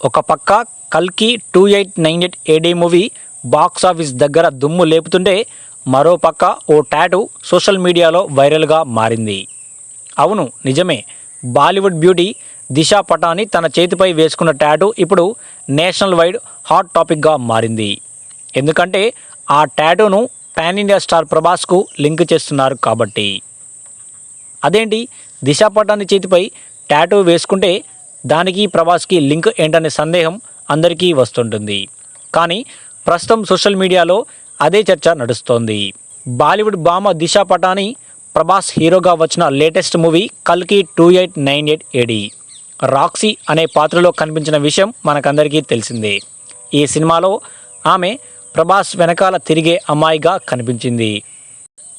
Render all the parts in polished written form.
ఒక పక్క కల్కి 2898 ఏడీ మూవీ బాక్స్ ఆఫీస్ దగ్గర దుమ్ము లేపుతుంటే మరో పక్క ఓ టాటూ సోషల్ మీడియాలో వైరల్గా మారింది. అవును నిజమే, బాలీవుడ్ బ్యూటీ దిశా పటాని తన చేతిపై వేసుకున్న టాటూ ఇప్పుడు నేషనల్ వైడ్ హాట్ టాపిక్గా మారింది. ఎందుకంటే ఆ టాటూను పాన్ ఇండియా స్టార్ ప్రభాస్కు లింక్ చేస్తున్నారు కాబట్టి. అదేంటి, దిశా పటాని చేతిపై టాటూ వేసుకుంటే దానికి ప్రభాస్కి లింక్ ఏంటనే సందేహం అందరికీ వస్తుంటుంది. కానీ ప్రస్తుతం సోషల్ మీడియాలో అదే చర్చ నడుస్తోంది. బాలీవుడ్ భామ దిశా పటాని ప్రభాస్ హీరోగా వచ్చిన లేటెస్ట్ మూవీ కల్కి 2898 ఏడీ రాక్సీ అనే పాత్రలో కనిపించిన విషయం మనకందరికీ తెలిసిందే. ఈ సినిమాలో ఆమె ప్రభాస్ వెనకాల తిరిగే అమ్మాయిగా కనిపించింది.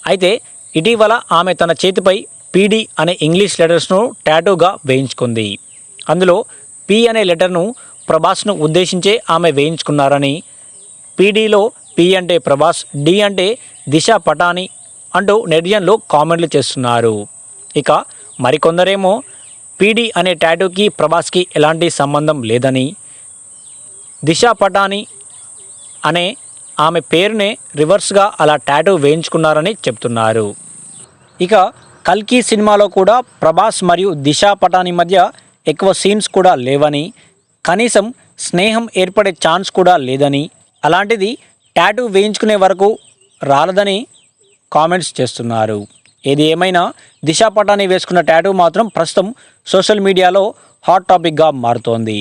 అయితే ఇటీవల ఆమె తన చేతిపై పీడీ అనే ఇంగ్లీష్ లెటర్స్ను టాటూగా వేయించుకుంది. అందులో పి అనే లెటర్ను ప్రభాస్ను ఉద్దేశించే ఆమె వేయించుకున్నారని, పీడీలో పి అంటే ప్రభాస్, డి అంటే దిశా పటాని అంటూ నెటిజన్లు కామెంట్లు చేస్తున్నారు. ఇక మరికొందరేమో పీడీ అనే టాటూకి ప్రభాస్కి ఎలాంటి సంబంధం లేదని, దిశా పటాని అనే ఆమె పేరునే రివర్స్గా అలా టాటూ వేయించుకున్నారని చెప్తున్నారు. ఇక కల్కి సినిమాలో కూడా ప్రభాస్ మరియు దిశా పటాని మధ్య ఎక్కువ సీన్స్ కూడా లేవని, కనీసం స్నేహం ఏర్పడే ఛాన్స్ కూడా లేదని, అలాంటిది టాటూ వేయించుకునే వరకు రాలదని కామెంట్స్ చేస్తున్నారు. ఏది ఏమైనా దిశా పటాని వేసుకున్న టాటూ మాత్రం ప్రస్తుతం సోషల్ మీడియాలో హాట్ టాపిక్గా మారుతోంది.